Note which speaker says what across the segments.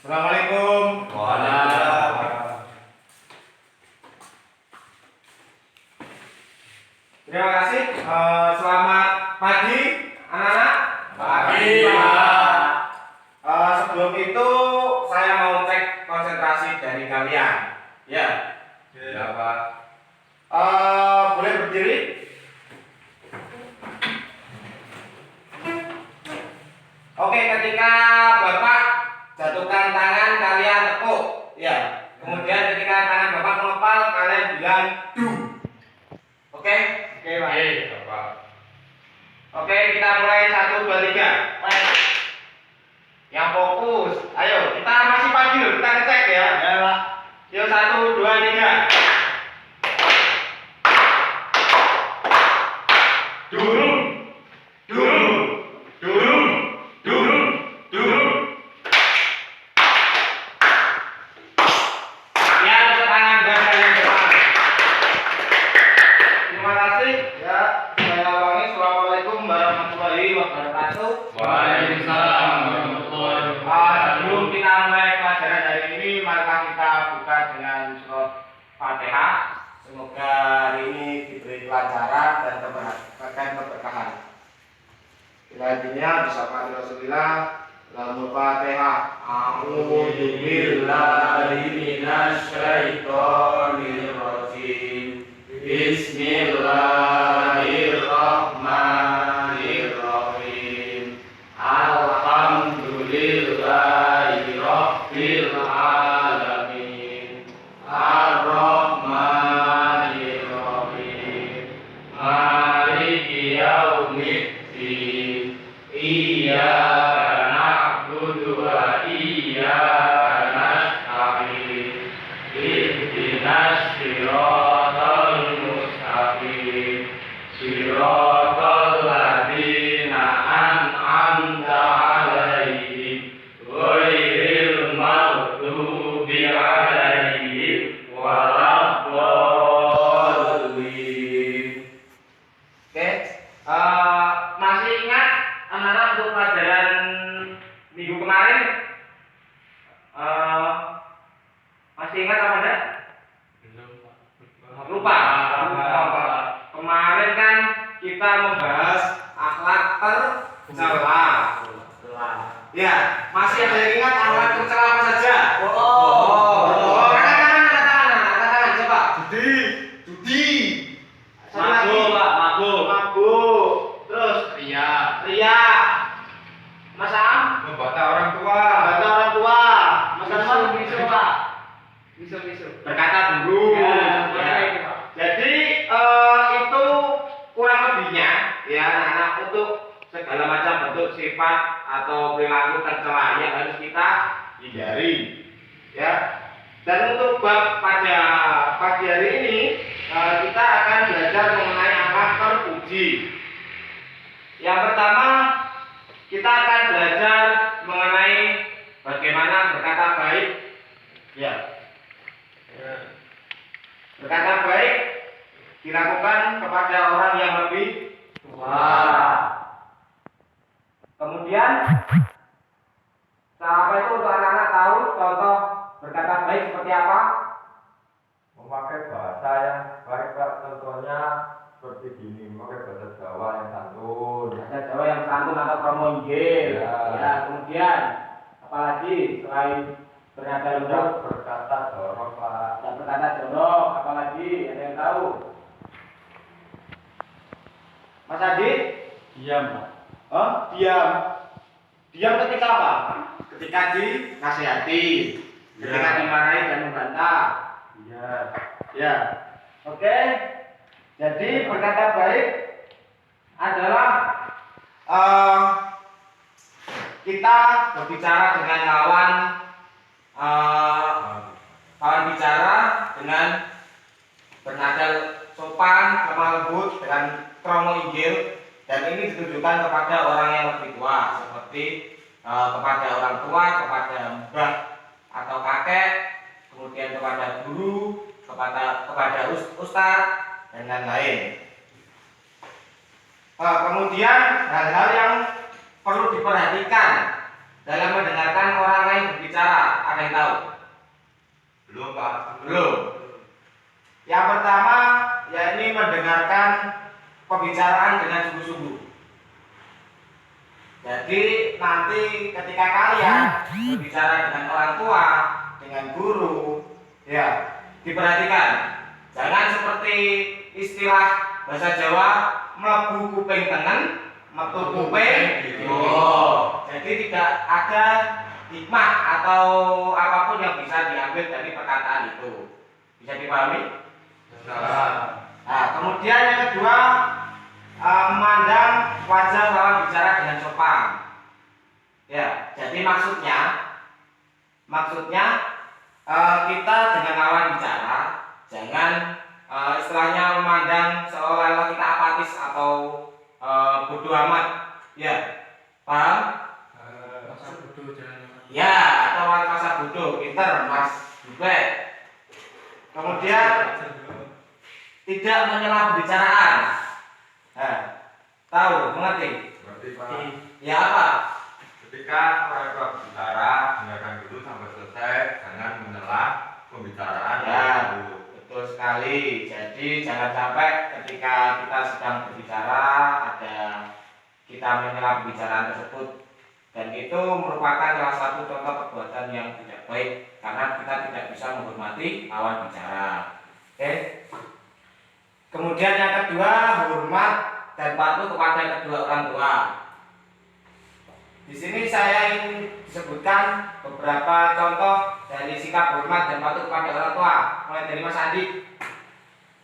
Speaker 1: Assalamualaikum.
Speaker 2: Waalaikumsalam.
Speaker 1: Terima kasih. Selamat pagi, anak-anak.
Speaker 2: Pagi,
Speaker 1: Pak. Sebelum itu saya mau cek konsentrasi dari kalian. Ya.
Speaker 2: Ya, Pak.
Speaker 1: Boleh berdiri? Oke, ketika Bapak jatuhkan tangan, kalian tepuk. Ya. Kemudian ketika tangan Bapak mengepal, kalian bilang du. Oke? Oke, Pak.
Speaker 2: Oke, Pak.
Speaker 1: Oke, kita mulai 1, 2, 3. Yang fokus. Ayo, kita masih pagi loh, kita ngecek ya.
Speaker 2: Ya, Pak.
Speaker 1: Yuk 1, 2, 3.
Speaker 2: Durung. Durung. Durung. Durung. Durung.
Speaker 1: Ya, tepuk tangan buat kalian depan. Terima kasih ya. Saya ulangi. Assalamualaikum warahmatullahi wabarakatuh.
Speaker 2: Waalaikumsalam warahmatullahi
Speaker 1: Sebelum kita mulai pelajaran hari ini, mari kita buka dengan surat Fatihah. Semoga hari ini diberi kelancaran dan keberkahan. Selanjutnya bisa Pak Rasulullah. Lamul Fatihah. A'udzu billahi minasyaitonir rajim. Bismillahirrahmanirrahim. Alhamdulillahi rabbil alamin. Ar-Rahmanir Rahim. Maliki yaumiddin. Iyyaka na'budu wa iyyaka nasta'in. Ihdinas siratal mustaqim. Siratal ladzina an'amta 'alaihim ghairil maghdubi 'alaihim waladdallin. Oke, masih ingat anak-anak untuk pelajaran minggu kemarin? Masih ingat apa enggak? Lupa. Kemarin kan kita membahas akhlak tercela. Ya, masih ada yang ingat akhlak tercela apa saja? Katakan, coba. Judi. Mabuk. Terus ria. Mas Am?
Speaker 2: Membantah orang tua.
Speaker 1: Mas Anwar? Berkata dulu. Jadi itu kurang lebihnya ya anak-anak untuk segala macam bentuk sifat atau perilaku tercela yang harus kita hindari. Ya. Dan untuk bab pada pagi hari ini kita akan belajar mengenai akhlak terpuji. Yang pertama kita akan belajar mengenai bagaimana berkata baik. Ya. Berkata baik dilakukan kepada orang yang lebih tua. Kemudian apa itu untuk anak-anak tahu contoh berkata baik seperti apa?
Speaker 2: Memakai bahasa yang baik, Pak. Contohnya seperti gini, memakai bahasa Jawa yang santun.
Speaker 1: Bahasa Jawa yang santun atau promonggil. Ya, kemudian apalagi selain bernada lembut,
Speaker 2: Berkata jorok, Pak.
Speaker 1: tidak berkata jorok, apalagi ada yang tahu? Mas Adi?
Speaker 2: Diam, Pak.
Speaker 1: Diam. Diam ketika apa? Ketika dinasihati, ketika dimarahi dan membantah.
Speaker 2: Iya.
Speaker 1: Ya. Oke. Jadi berkata baik adalah kita berbicara dengan lawan bicara dengan bernada sopan, lemah lembut, dengan kromo injil, dan ini ditujukan kepada orang yang lebih tua seperti kepada orang tua, kepada mbah atau kakek, kemudian kepada guru, kepada ustadz dan lain-lain. Kemudian hal-hal yang perlu diperhatikan dalam mendengarkan orang lain berbicara. Ada yang tahu?
Speaker 2: Belum Pak.
Speaker 1: Belum. Yang pertama, ya ini mendengarkan pembicaraan dengan sungguh-sungguh. Jadi nanti ketika kalian berbicara dengan orang tua, dengan guru, ya diperhatikan. Jangan seperti istilah bahasa Jawa mlebu kuping tengen, metu kuping. Oh, jadi tidak ada hikmah atau apapun yang bisa diambil dari perkataan itu. Bisa dipahami? Nah, kemudian yang kedua, memandang wajah lawan bicara dengan sopan. Ya, jadi maksudnya kita dengan lawan bicara jangan istilahnya memandang seolah-olah kita apatis atau bodoh amat. Ya, paham?
Speaker 3: Masa bodoh jangan.
Speaker 1: Ya, atau masa bodoh, pinter, mas juga. Kemudian tidak menyela pembicaraan. Nah, tahu, mengerti?
Speaker 2: Berarti Pak,
Speaker 1: Ya apa?
Speaker 2: ketika orang tua bicara, dengarkan dulu sampai selesai, jangan menyela pembicaraan
Speaker 1: Ya,
Speaker 2: dulu.
Speaker 1: betul sekali. Jadi jangan sampai ketika kita sedang berbicara ada kita menyela pembicaraan tersebut, dan itu merupakan salah satu contoh perbuatan yang tidak baik karena kita tidak bisa menghormati lawan bicara. Oke. Kemudian yang kedua, hormat dan patuh kepada kedua orang tua. Di sini saya ingin disebutkan beberapa contoh dari sikap hormat dan patuh kepada orang tua. Mulai dari Mas Andi.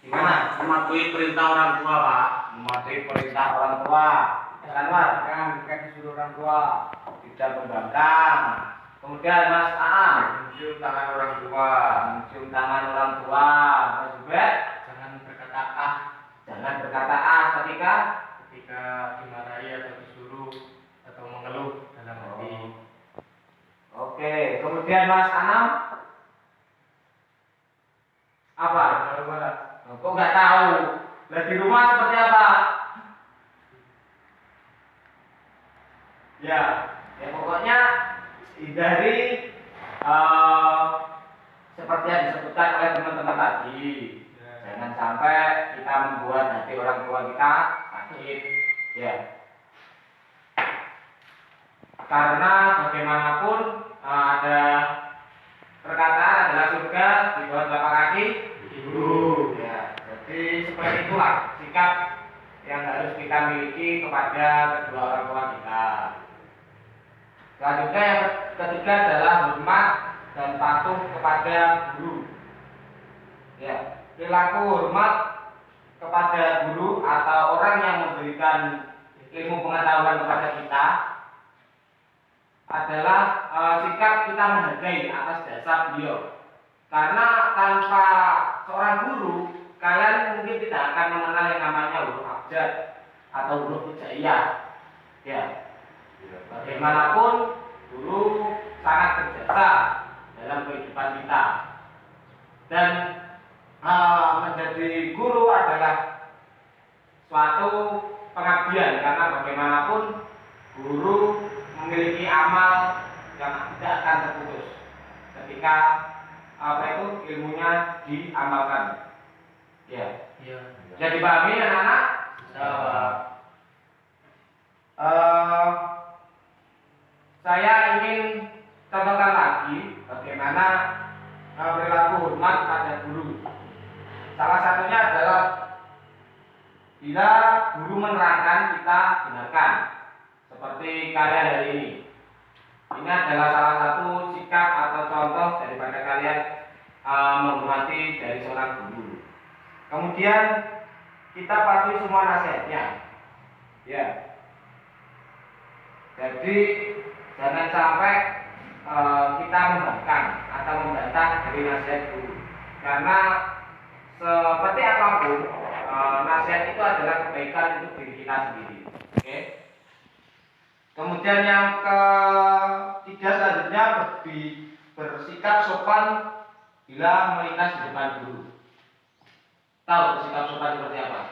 Speaker 1: Gimana?
Speaker 3: Mematuhi perintah orang tua, Pak.
Speaker 1: Mematuhi perintah orang tua. Anwar,
Speaker 3: Kan disuruh orang tua.
Speaker 1: tidak membangkang. Kemudian Mas Aam,
Speaker 2: Mencium tangan orang tua.
Speaker 1: mencium tangan orang tua. Mas Zubed,
Speaker 3: Jangan berkata ah
Speaker 1: jangan berkata ah ketika
Speaker 3: ketika dimarahi atau disuruh atau mengeluh dalam hati.
Speaker 1: Oke, kemudian Mas Anam apa? Kok nggak tahu? Lah di rumah seperti apa? Ya, ya pokoknya hindari seperti yang disebutkan oleh teman-teman tadi. Jangan sampai kita membuat hati orang tua kita sakit. Ya. Karena bagaimanapun ada perkataan adalah surga di bawah telapak kaki ibu. Ya, jadi seperti itulah sikap yang harus kita miliki kepada kedua orang tua kita. Selanjutnya yang ketiga adalah hormat dan patuh kepada guru. Ya, perilaku hormat kepada guru atau orang yang memberikan ilmu pengetahuan kepada kita adalah sikap kita menghargai atas dasar beliau. Karena tanpa seorang guru, kalian mungkin tidak akan mengenal yang namanya huruf abjad atau huruf hijaiyah. Ya, bagaimanapun guru sangat berjasa dalam kehidupan kita. Dan menjadi guru adalah suatu pengabdian karena bagaimanapun guru memiliki amal yang tidak akan terputus ketika ilmunya diamalkan. Ya,
Speaker 3: Iya.
Speaker 1: bisa dipahami anak-anak? Saya ingin contohkan lagi bagaimana perilaku hormat pada guru. Salah satunya adalah bila guru menerangkan kita dengarkan, seperti kalian hari ini. Ini adalah salah satu sikap atau contoh daripada kalian menghormati dari seorang guru. Kemudian kita patuhi semua nasihatnya. Ya. Jadi jangan sampai kita membangkang atau membantah dari nasihat guru. Karena seperti apapun nasihat itu adalah kebaikan untuk diri kita sendiri. Oke. Kemudian yang ketiga selanjutnya bersikap sopan bila melintas di depan guru. Tahu bersikap sopan seperti apa?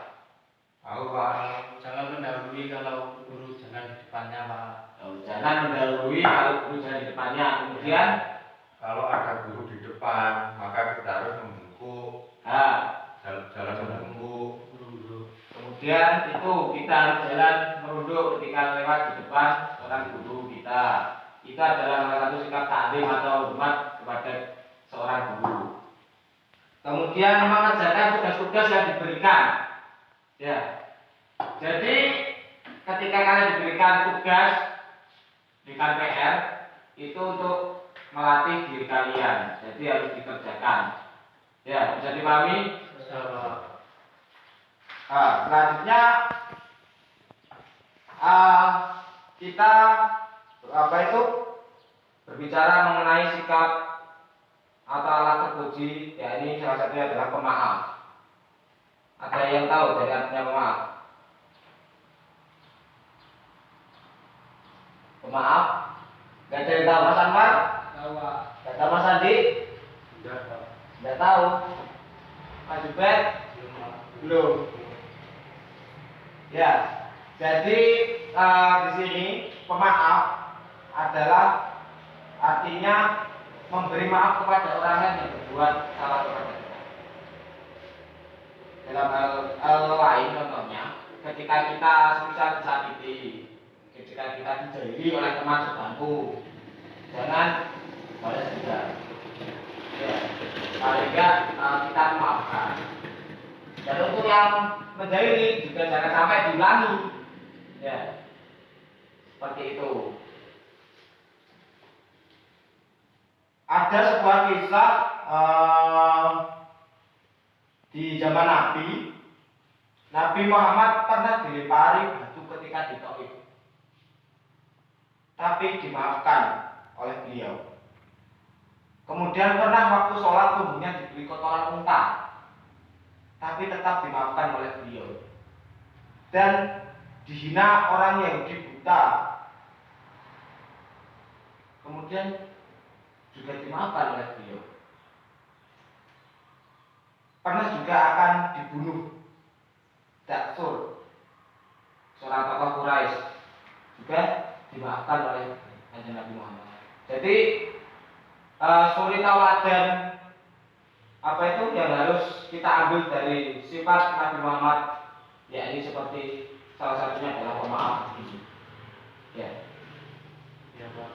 Speaker 2: Tahu Pak.
Speaker 3: Jangan mendahului kalau guru jalan di depannya, Pak.
Speaker 1: Jangan mendahului kalau guru jalan di depannya. Kemudian
Speaker 2: kalau ada guru di depan, maka kita harus membungkuk,
Speaker 1: Nah,
Speaker 2: jalan membungkuk.
Speaker 1: kemudian itu kita harus jalan merunduk ketika lewat di depan seorang guru kita. Itu adalah salah satu sikap taklim atau hormat kepada seorang guru. Kemudian mengerjakan tugas-tugas yang diberikan. Ya. Jadi ketika kalian diberikan tugas, diberikan PR, itu untuk melatih diri kalian. Jadi harus dikerjakan. Ya, bisa dipahami? Selanjutnya kita berbicara mengenai sikap atau alat terpuji. Ya, ini salah satunya adalah pemaaf. Ada yang tahu dari artinya pemaaf? Pemaaf? Gak ada yang tahu, Mas Anwar?
Speaker 3: Tahu, Pak.
Speaker 1: Gak tahu, Mas Andi? Gak tahu. Mas Jubet? Belum. Ya, jadi di sini pemaaf adalah artinya memberi maaf kepada orang lain yang berbuat salah kepada kita. Dalam hal lain contohnya, ketika kita semisal disakiti, ketika kita dijahili oleh teman sebangku, jangan balas dendam. Ya, paling enggak kita memaafkan. Dan untuk yang menjahili juga jangan sampai diulangi. Ya, seperti itu. Ada sebuah kisah di zaman Nabi Muhammad pernah dilempari batu ketika di Taif, tapi dimaafkan oleh beliau. Kemudian pernah waktu sholat tubuhnya diberi kotoran unta, tapi tetap dimaafkan oleh beliau. Dan dihina orang Yahudi buta, kemudian juga dimaafkan oleh beliau. Pernah juga akan dibunuh Daksur, seorang tokoh Quraisy, juga dimaafkan oleh Kanjeng Nabi Muhammad. Jadi suri tauladan apa itu yang harus kita ambil dari sifat Nabi Muhammad, yakni seperti salah satunya adalah pemaaf. Ya.
Speaker 3: Ya, Pak.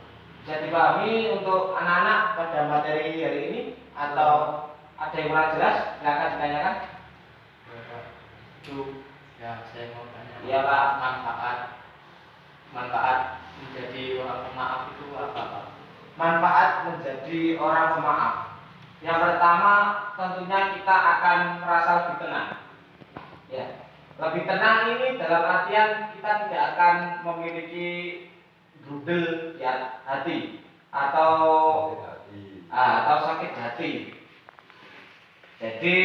Speaker 1: Bisa dipahami untuk anak-anak pada materi hari ini atau ada yang kurang jelas? Silakan ditanyakan.
Speaker 3: Ya, Pak. Itu ya saya mau tanya.
Speaker 1: Iya, Pak.
Speaker 3: Manfaat menjadi orang pemaaf itu apa, Pak?
Speaker 1: Manfaat menjadi orang pemaaf. Yang pertama, tentunya kita akan merasa lebih tenang. Ya, lebih tenang ini dalam artian kita tidak akan memiliki grudel di hati atau sakit hati. Jadi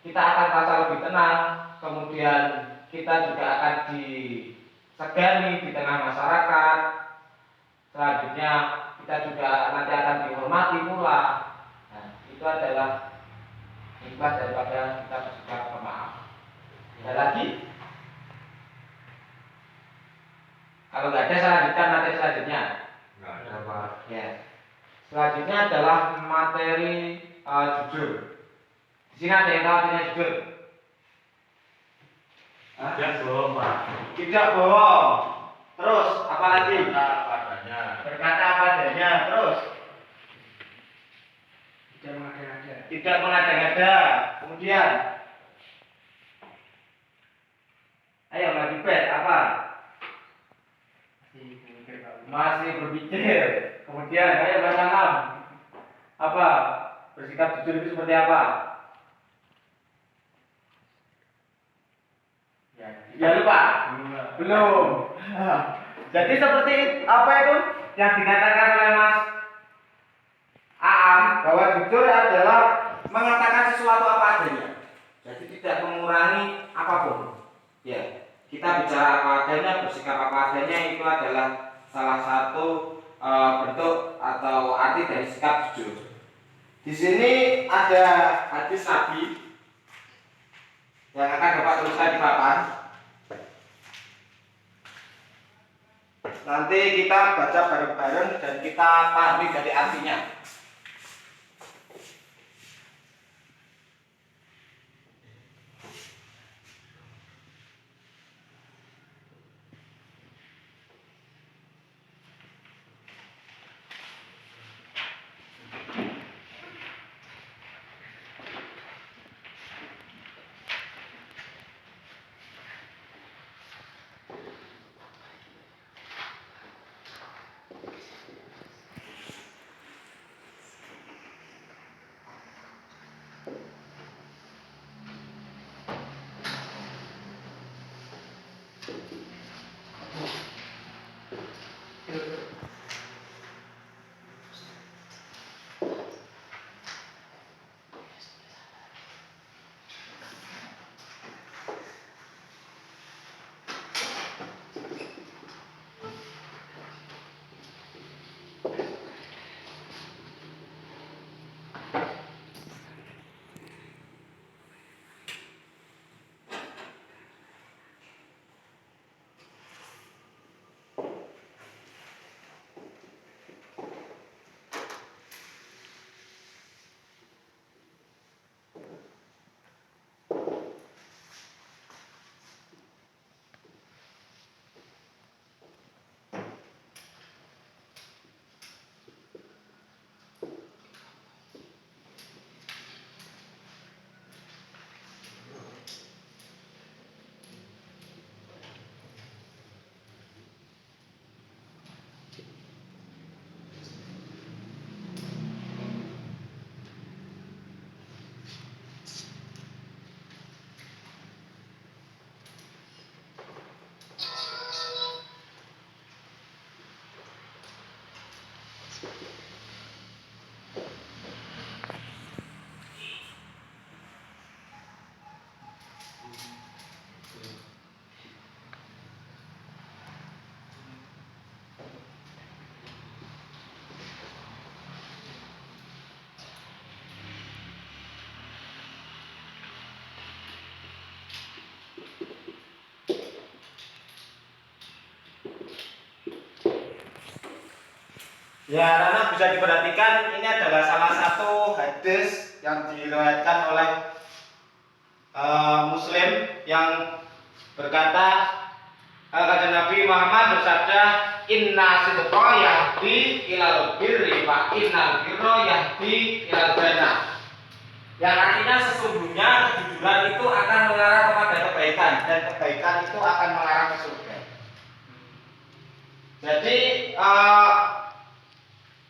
Speaker 1: kita akan merasa lebih tenang, kemudian kita juga akan disegani di tengah masyarakat. Selanjutnya kita juga nanti akan dihormati pula. Nah, itu adalah hikmah daripada kita bersikap pemaaf. Ada lagi? Kalau nggak ada, saya lanjutkan materi selanjutnya.
Speaker 2: Nggak ada, Pak.
Speaker 1: Ya. Selanjutnya adalah materi jujur. Di sini ada yang tahu artinya jujur?
Speaker 3: Tidak bohong, Pak.
Speaker 1: Tidak bohong. Terus apa lagi?
Speaker 2: Padanya.
Speaker 1: Berkata apa adanya. Terus
Speaker 3: Tidak mengada-ngada.
Speaker 1: tidak mengada-ngada. Kemudian, ayo lagi bet apa? Masih berpikir. Kemudian, ayo Mas Anam. Apa? Bersikap jujur itu seperti apa? Ya lupa. Belum. Jadi seperti apa itu yang dikatakan oleh Mas Aam, bahwa jujur adalah mengatakan sesuatu apa adanya. Jadi tidak mengurangi apapun. Ya, kita bicara apa adanya, bersikap apa adanya, itu adalah salah satu bentuk atau arti dari sikap jujur. Di sini ada hadis Nabi yang akan Bapak tuliskan di papan. Nanti kita baca bareng-bareng dan kita pahami dari artinya. Ya, karena bisa diperhatikan ini adalah salah satu hadis yang diriwayatkan oleh Muslim yang berkata, kata Nabi Muhammad bersabda, Inna sidqa yahdi ilal birri wa innal birra yahdi ilal jannah. Yang artinya sesungguhnya kejujuran itu akan mengarah kepada kebaikan dan kebaikan itu akan mengarah ke surga. Jadi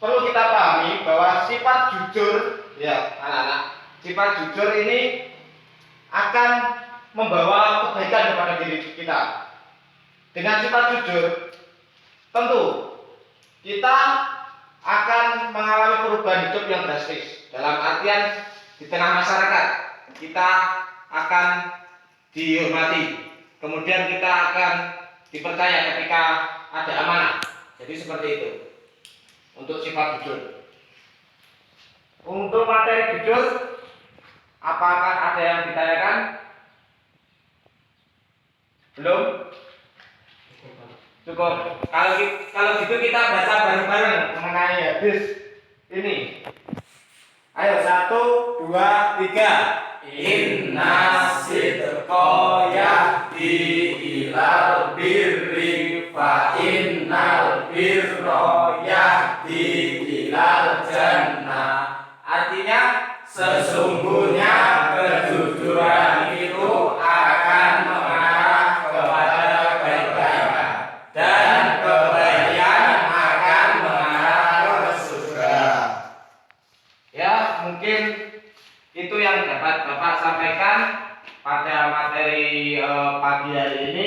Speaker 1: perlu kita pahami bahwa sifat jujur, ya anak-anak, sifat jujur ini akan membawa kebaikan kepada diri kita. Dengan sifat jujur, tentu kita akan mengalami perubahan hidup yang drastis. Dalam artian di tengah masyarakat kita akan dihormati, kemudian kita akan dipercaya ketika ada amanah. Jadi seperti itu. Untuk sifat jujur. Untuk materi jujur, apakah ada yang ditanyakan? Belum? Cukup. Kalau gitu kita baca bareng-bareng mengenai hadis ini. Ayo 1, 2, 3.
Speaker 4: Inna sidqa yahdi ilal birri fa innal birra yahdi ilal jannah.
Speaker 1: Artinya
Speaker 4: Sesungguhnya kejujuran itu akan mengarah kepada kebaikan dan kebaikan akan mengarah ke surga.
Speaker 1: ya mungkin itu yang dapat Bapak sampaikan pada materi pagi hari ini.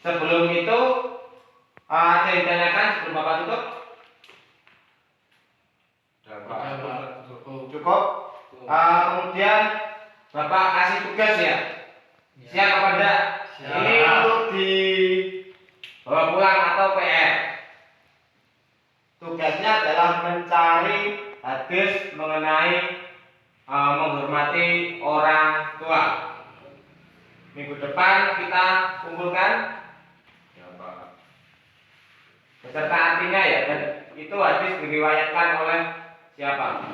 Speaker 1: Sebelum itu ada yang ditanyakan sebelum Bapak tutup? Cukup. Kemudian Bapak kasih tugas ya. Siap apa enggak? Ini untuk dibawa pulang atau PR. Tugasnya adalah mencari hadis mengenai menghormati orang tua. Minggu depan kita kumpulkan. beserta artinya ya, dan itu hadis diriwayatkan oleh siapa?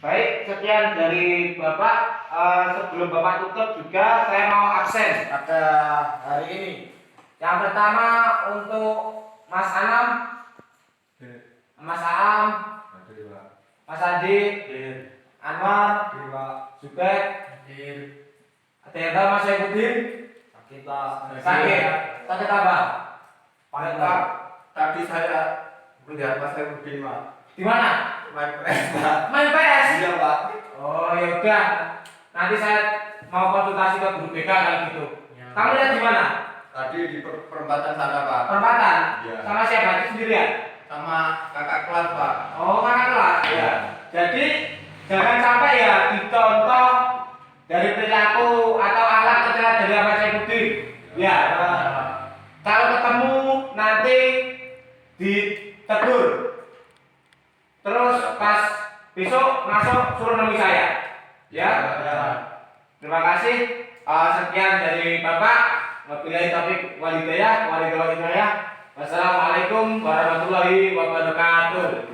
Speaker 1: Baik, sekian dari Bapak. Sebelum Bapak tutup juga saya mau absen pada hari ini. Yang pertama untuk Mas Anam, Mas Aam, Mas Adi, Anwar, Zubair, ada yang tahu Mas Saifuddin? Sakit apa?
Speaker 2: Pak, tadi saya melihat Mas Saifuddin, Pak.
Speaker 1: Di mana?
Speaker 2: Main PS.
Speaker 1: Main PS.
Speaker 2: Iya, Pak.
Speaker 1: Oh ya udah, nanti saya mau konsultasi ke guru BK kalau gitu. Kamu lihat di mana?
Speaker 2: Tadi di perempatan sana, Pak.
Speaker 1: Perempatan.
Speaker 2: Iya.
Speaker 1: Sama siapa? Itu sendirian?
Speaker 2: Sama kakak kelas, Pak.
Speaker 1: Oh, kakak kelas. Ya. Jadi jangan sampai ya dicontoh dari perilaku atau alat tercela dari Abah Saifuddin. Ya. Kalau ketemu nanti ditegur. Terus pas besok masuk suruh nemui saya. Ya. Terima kasih. Sekian dari Bapak. Wabillahi taufiq wal hidayah. Wassalamualaikum warahmatullahi wabarakatuh.